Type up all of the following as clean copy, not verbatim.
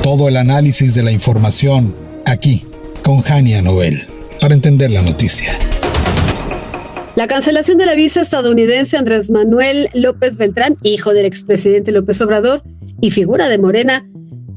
Todo el análisis de la información aquí con Hania Noel para entender la noticia. La cancelación de la visa estadounidense a Andrés Manuel López Beltrán, hijo del expresidente López Obrador y figura de Morena,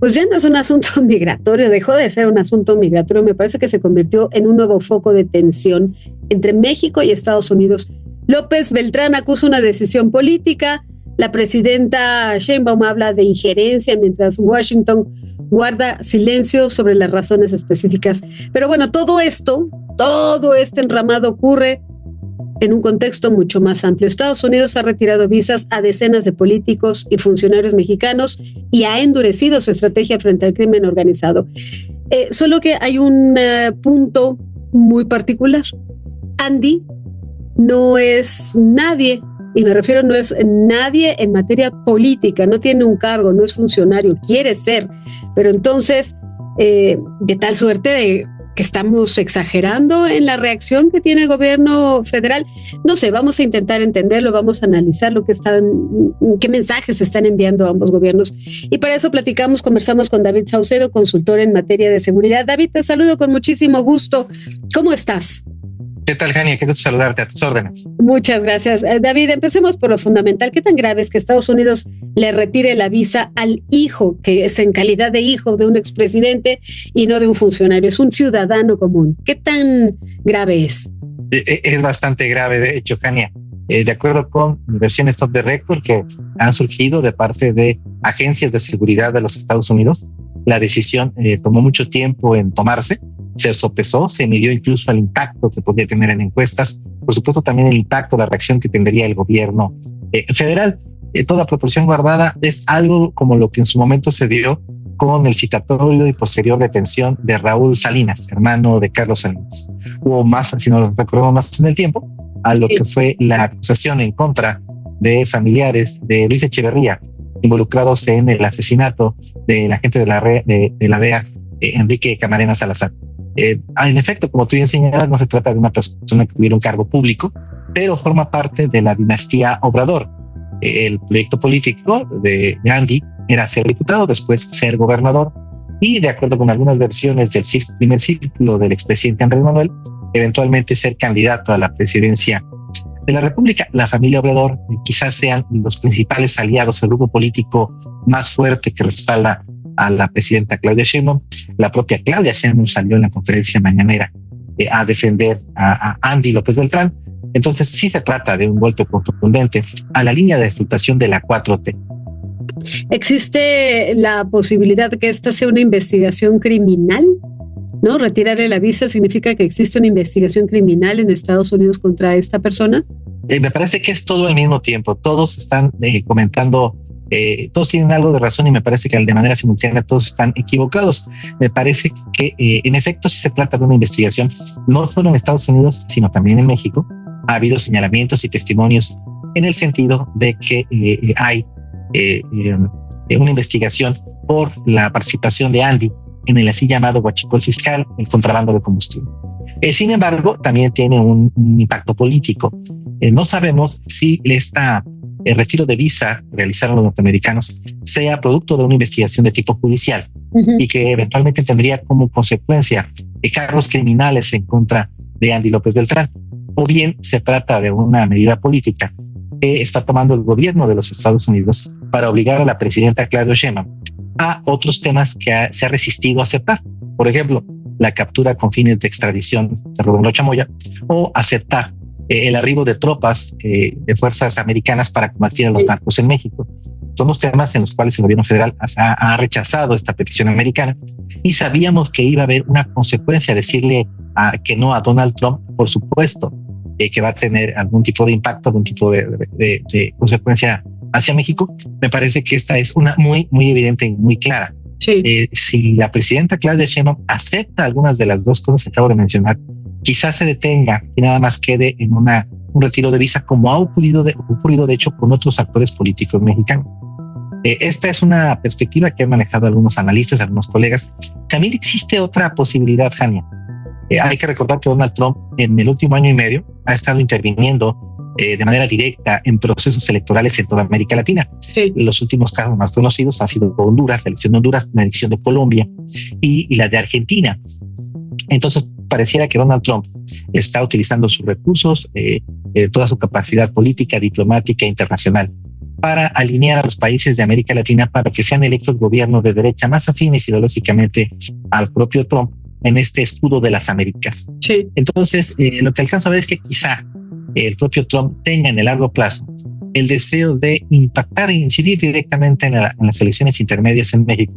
pues ya no es un asunto migratorio, dejó de ser un asunto migratorio, me parece que se convirtió en un nuevo foco de tensión entre México y Estados Unidos. López Beltrán acusa una decisión política, la presidenta Sheinbaum habla de injerencia, mientras Washington guarda silencio sobre las razones específicas. Pero bueno, todo este enramado ocurre en un contexto mucho más amplio. Estados Unidos ha retirado visas a decenas de políticos y funcionarios mexicanos y ha endurecido su estrategia frente al crimen organizado. Solo que hay un punto muy particular. Andy no es nadie, y me refiero no es nadie en materia política, no tiene un cargo, no es funcionario, quiere ser, pero entonces, de tal suerte que estamos exagerando en la reacción que tiene el gobierno federal. No sé, vamos a intentar entenderlo, vamos a analizar qué mensajes están enviando ambos gobiernos. Y para eso conversamos con David Saucedo, consultor en materia de seguridad. David, te saludo con muchísimo gusto. ¿Cómo estás? ¿Qué tal, Hania? Qué gusto saludarte, a tus órdenes. Muchas gracias. David, empecemos por lo fundamental. ¿Qué tan grave es que Estados Unidos le retire la visa al hijo, que es en calidad de hijo de un expresidente y no de un funcionario? Es un ciudadano común. ¿Qué tan grave es? Es bastante grave, de hecho, Hania. De acuerdo con versiones top the record que han surgido de parte de agencias de seguridad de los Estados Unidos, la decisión tomó mucho tiempo en tomarse. Se sopesó, se midió incluso el impacto que podía tener en encuestas, por supuesto también el impacto, la reacción que tendría el gobierno federal. Toda proporción guardada es algo como lo que en su momento se dio con el citatorio y posterior detención de Raúl Salinas, hermano de Carlos Salinas. Hubo más, si no lo recordamos más en el tiempo, a lo que fue la acusación en contra de familiares de Luis Echeverría, involucrados en el asesinato del agente de la DEA, Enrique Camarena Salazar. En efecto, como tú bien señalas, no se trata de una persona que tuviera un cargo público, pero forma parte de la dinastía Obrador. El proyecto político de Andy era ser diputado, después ser gobernador, y de acuerdo con algunas versiones del primer círculo del expresidente Andrés Manuel, eventualmente ser candidato a la presidencia de la República. La familia Obrador quizás sean los principales aliados, el grupo político más fuerte que respalda a la presidenta Claudia Sheinbaum. La propia Claudia Sheinbaum salió en la conferencia mañanera a defender a Andy López Beltrán. Entonces sí se trata de un golpe contundente a la línea de flotación de la 4T. ¿Existe la posibilidad de que esta sea una investigación criminal? ¿No? Retirarle la visa significa que existe una investigación criminal en Estados Unidos contra esta persona. Me parece que es todo al mismo tiempo. Todos están comentando, todos tienen algo de razón y me parece que de manera simultánea todos están equivocados. Me parece que en efecto sí se trata de una investigación, no solo en Estados Unidos, sino también en México. Ha habido señalamientos y testimonios en el sentido de que hay una investigación por la participación de Andy en el así llamado huachicol fiscal, el contrabando de combustible. Sin embargo, también tiene un impacto político. No sabemos si el retiro de visa que realizaron los norteamericanos sea producto de una investigación de tipo judicial y que eventualmente tendría como consecuencia cargos criminales en contra de Andy López Beltrán, o bien se trata de una medida política que está tomando el gobierno de los Estados Unidos para obligar a la presidenta Claudia Sheinbaum a otros temas que se ha resistido a aceptar. Por ejemplo, la captura con fines de extradición de Roberto Chamoya, o aceptar el arribo de tropas de fuerzas americanas para combatir a los narcos en México. Son los temas en los cuales el gobierno federal ha rechazado esta petición americana, y sabíamos que iba a haber una consecuencia, decirle que no a Donald Trump, por supuesto, que va a tener algún tipo de impacto, algún tipo de consecuencia hacia México. Me parece que esta es una muy, muy evidente y muy clara. Sí. Si la presidenta Claudia Sheinbaum acepta algunas de las dos cosas que acabo de mencionar, quizás se detenga y nada más quede en un retiro de visa, como ha ocurrido de hecho con otros actores políticos mexicanos. Esta es una perspectiva que han manejado algunos analistas, algunos colegas. También existe otra posibilidad, Hania. Hay que recordar que Donald Trump en el último año y medio ha estado interviniendo de manera directa en procesos electorales en toda América Latina. Sí. Los últimos casos más conocidos han sido Honduras, la elección de Honduras, la elección de Colombia y la de Argentina. Entonces, pareciera que Donald Trump está utilizando sus recursos, toda su capacidad política, diplomática e internacional para alinear a los países de América Latina para que sean electos gobiernos de derecha más afines ideológicamente al propio Trump en este escudo de las Américas. Sí. Entonces, lo que alcanzo a ver es que quizá el propio Trump tenga en el largo plazo el deseo de impactar e incidir directamente en las elecciones intermedias en México,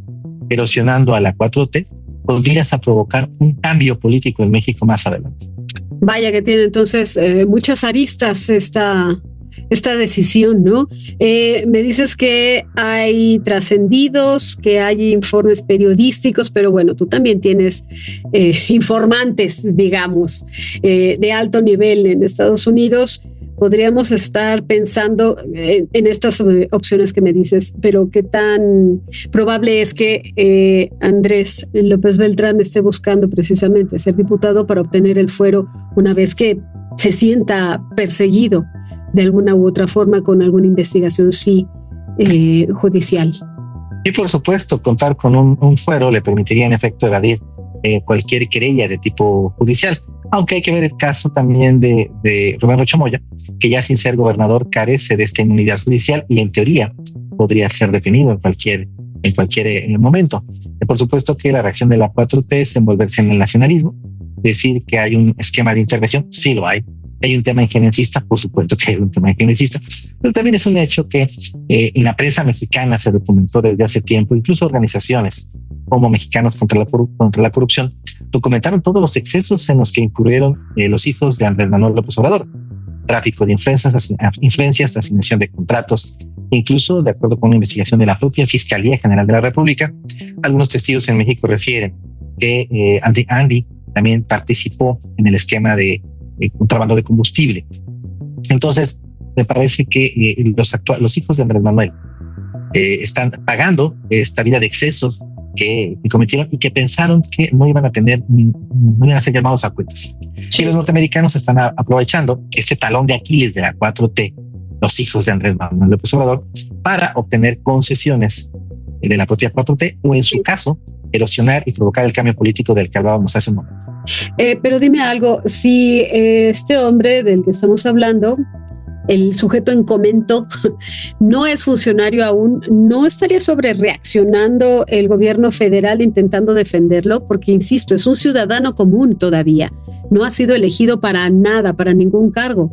erosionando a la 4T, con miras a provocar un cambio político en México más adelante. Vaya que tiene entonces muchas aristas esta decisión, ¿no? Me dices que hay trascendidos, que hay informes periodísticos, pero bueno, tú también tienes informantes, digamos, de alto nivel en Estados Unidos. Podríamos estar pensando en estas opciones que me dices, pero qué tan probable es que Andrés López Beltrán esté buscando precisamente ser diputado para obtener el fuero una vez que se sienta perseguido de alguna u otra forma con alguna investigación judicial. Y por supuesto, contar con un fuero le permitiría en efecto evadir cualquier querella de tipo judicial, aunque hay que ver el caso también de Rubén Rochamoya, que ya sin ser gobernador carece de esta inmunidad judicial y en teoría podría ser detenido en cualquier momento. Por supuesto que la reacción de la 4T es envolverse en el nacionalismo, decir que hay un esquema de intervención, sí lo hay. Hay un tema injerencista, por supuesto que hay un tema injerencista, pero también es un hecho que en la prensa mexicana se documentó desde hace tiempo, incluso organizaciones como Mexicanos contra la Corrupción documentaron todos los excesos en los que incurrieron los hijos de Andrés Manuel López Obrador: tráfico de influencias, asignación de contratos, incluso de acuerdo con una investigación de la propia Fiscalía General de la República. Algunos testigos en México refieren que Andy también participó en el esquema de contrabando de combustible. Entonces, me parece que los hijos de Andrés Manuel están pagando esta vida de excesos que cometieron y que pensaron que no iban a ser llamados a cuentas. Sí. Y los norteamericanos están aprovechando este talón de Aquiles de la 4T, los hijos de Andrés Manuel López Obrador, para obtener concesiones de la propia 4T o, en su caso, erosionar y provocar el cambio político del que hablábamos hace un momento. Pero dime algo, si este hombre del que estamos hablando, el sujeto en comento, no es funcionario aún, ¿no estaría sobre reaccionando el gobierno federal intentando defenderlo? Porque, insisto, es un ciudadano común todavía, no ha sido elegido para nada, para ningún cargo.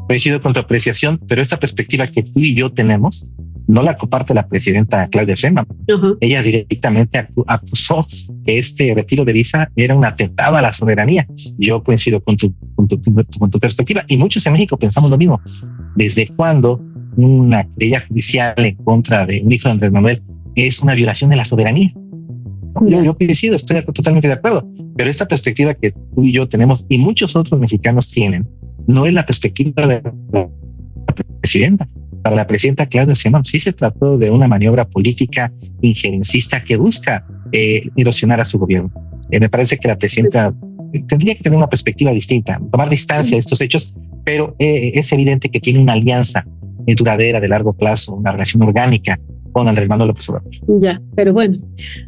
Coincido con tu apreciación, pero esta perspectiva que tú y yo tenemos no la comparte la presidenta Claudia Sheinbaum. Uh-huh. Ella directamente acusó que este retiro de visa era un atentado a la soberanía. Yo coincido con tu perspectiva, y muchos en México pensamos lo mismo. ¿Desde cuándo una querella judicial en contra de un hijo de Andrés Manuel es una violación de la soberanía? Yo coincido, estoy totalmente de acuerdo, pero esta perspectiva que tú y yo tenemos y muchos otros mexicanos tienen no es la perspectiva de la presidenta. Para la presidenta Claudia Sheinbaum sí se trató de una maniobra política injerencista que busca erosionar a su gobierno. Me parece que la presidenta tendría que tener una perspectiva distinta, tomar distancia de estos hechos, pero es evidente que tiene una alianza duradera de largo plazo, una relación orgánica con Andrés Manuel López Obrador. Ya, pero bueno,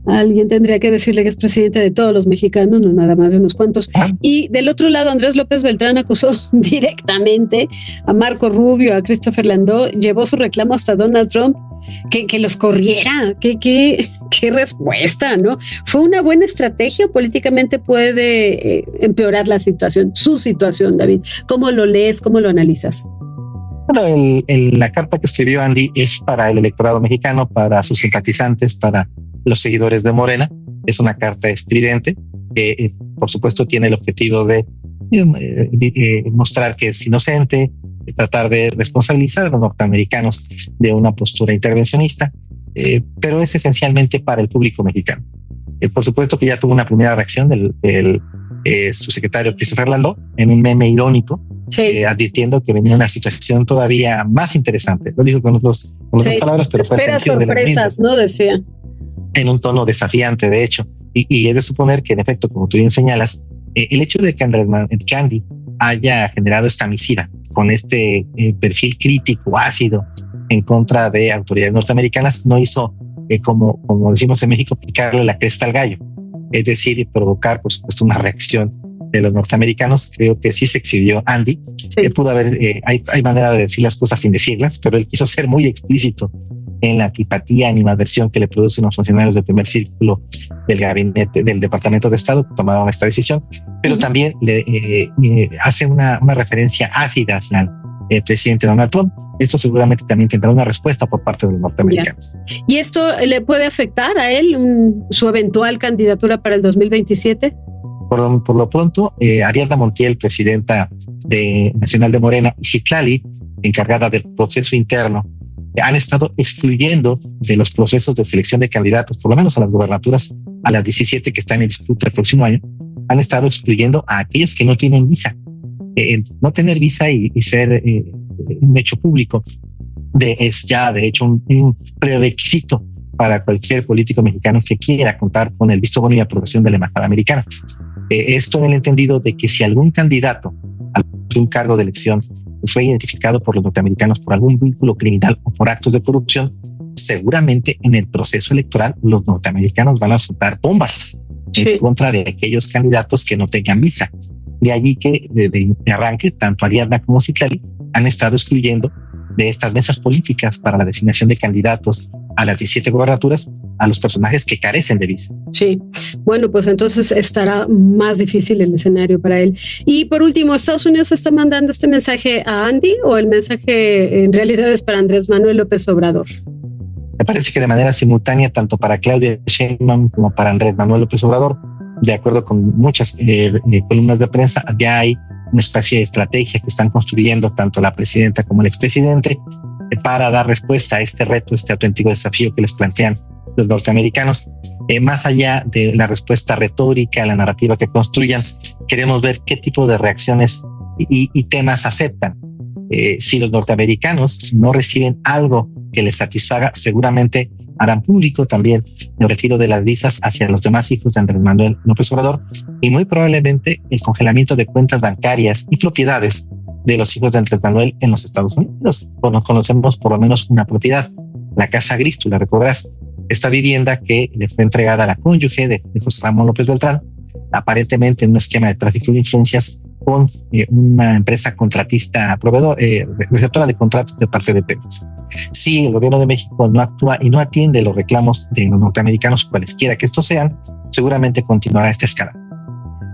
alguien tendría que decirle que es presidente de todos los mexicanos, no nada más de unos cuantos. Y del otro lado, Andrés López Beltrán acusó directamente a Marco Rubio, a Christopher Landó, llevó su reclamo hasta Donald Trump, que los corriera. ¿Qué respuesta, ¿no? ¿Fue una buena estrategia? ¿Políticamente puede empeorar la situación, su situación, David? ¿Cómo lo lees? ¿Cómo lo analizas? Bueno, la carta que escribió Andy es para el electorado mexicano, para sus simpatizantes, para los seguidores de Morena. Es una carta estridente que, por supuesto, tiene el objetivo de mostrar que es inocente, tratar de responsabilizar a los norteamericanos de una postura intervencionista, pero es esencialmente para el público mexicano. Por supuesto que ya tuvo una primera reacción del su secretario Christopher Landó en un meme irónico, sí, advirtiendo que venía una situación todavía más interesante. Lo dijo con otras palabras, pero fue espera sorpresas, ¿no? Decía. En un tono desafiante, de hecho. Y es de suponer que, en efecto, como tú bien señalas, el hecho de que Andy haya generado esta misiva con este perfil crítico, ácido, en contra de autoridades norteamericanas, no hizo, como decimos en México, picarle la cresta al gallo, es decir, provocar, por supuesto, una reacción de los norteamericanos. Creo que sí se exhibió Andy. Sí. Pudo haber, hay manera de decir las cosas sin decirlas, pero él quiso ser muy explícito en la antipatía, animadversión que le producen los funcionarios del primer círculo del gabinete del Departamento de Estado que tomaron esta decisión, pero también le hace una referencia ácida hacia el presidente Donald Trump. Esto seguramente también tendrá una respuesta por parte de los norteamericanos. ¿Y esto le puede afectar a él su eventual candidatura para el 2027? Por lo pronto, Ariadna Montiel, presidenta nacional de Morena, y Citlali, encargada del proceso interno, han estado excluyendo de los procesos de selección de candidatos, por lo menos a las gubernaturas, a las 17 que están en disputa el próximo año, han estado excluyendo a aquellos que no tienen visa. No tener visa y ser un hecho público es ya, de hecho, un prerequisito para cualquier político mexicano que quiera contar con el visto bueno y aprobación de la embajada americana. Esto en el entendido de que si algún candidato a un cargo de elección fue identificado por los norteamericanos por algún vínculo criminal o por actos de corrupción, seguramente en el proceso electoral los norteamericanos van a soltar bombas en contra de aquellos candidatos que no tengan visa. De allí que de arranque, tanto Ariadna como Citlali han estado excluyendo de estas mesas políticas para la designación de candidatos a las 17 gubernaturas a los personajes que carecen de visa. Sí, bueno, pues entonces estará más difícil el escenario para él. Y por último, ¿Estados Unidos está mandando este mensaje a Andy o el mensaje en realidad es para Andrés Manuel López Obrador? Me parece que de manera simultánea, tanto para Claudia Sheinbaum como para Andrés Manuel López Obrador, de acuerdo con muchas columnas de prensa, ya hay una especie de estrategia que están construyendo tanto la presidenta como el expresidente para dar respuesta a este reto, este auténtico desafío que les plantean los norteamericanos. Más allá de la respuesta retórica, la narrativa que construyan, queremos ver qué tipo de reacciones y temas aceptan. Si los norteamericanos no reciben algo que les satisfaga, seguramente harán público también el retiro de las visas hacia los demás hijos de Andrés Manuel López Obrador y muy probablemente el congelamiento de cuentas bancarias y propiedades de los hijos de Andrés Manuel en los Estados Unidos. Bueno, conocemos por lo menos una propiedad, la Casa Gris, tú la recordarás, esta vivienda que le fue entregada a la cónyuge de José Ramón López Beltrán, aparentemente en un esquema de tráfico de influencias con una empresa contratista, receptora de contratos de parte de Pemex. Si el gobierno de México no actúa y no atiende los reclamos de los norteamericanos, cualesquiera que estos sean, seguramente continuará esta escala.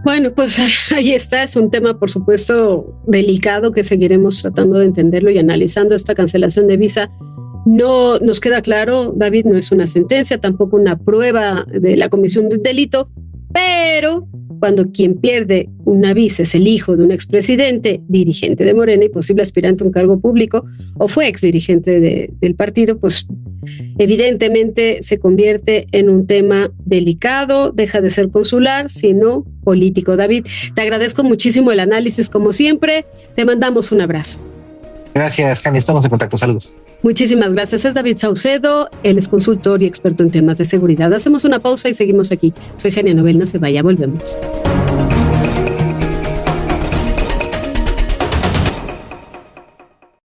Bueno, pues ahí está, es un tema por supuesto delicado que seguiremos tratando de entenderlo y analizando. Esta cancelación de visa no nos queda claro, David, no es una sentencia, tampoco una prueba de la comisión del delito, pero cuando quien pierde una visa es el hijo de un expresidente, dirigente de Morena y posible aspirante a un cargo público, o fue exdirigente del partido, pues evidentemente se convierte en un tema delicado, deja de ser consular, sino político. David, te agradezco muchísimo el análisis como siempre, te mandamos un abrazo. Gracias, Jani, estamos en contacto, saludos. Muchísimas gracias, es David Saucedo, él es consultor y experto en temas de seguridad. Hacemos una pausa y seguimos aquí. Soy Jania Novel, no se vaya, volvemos.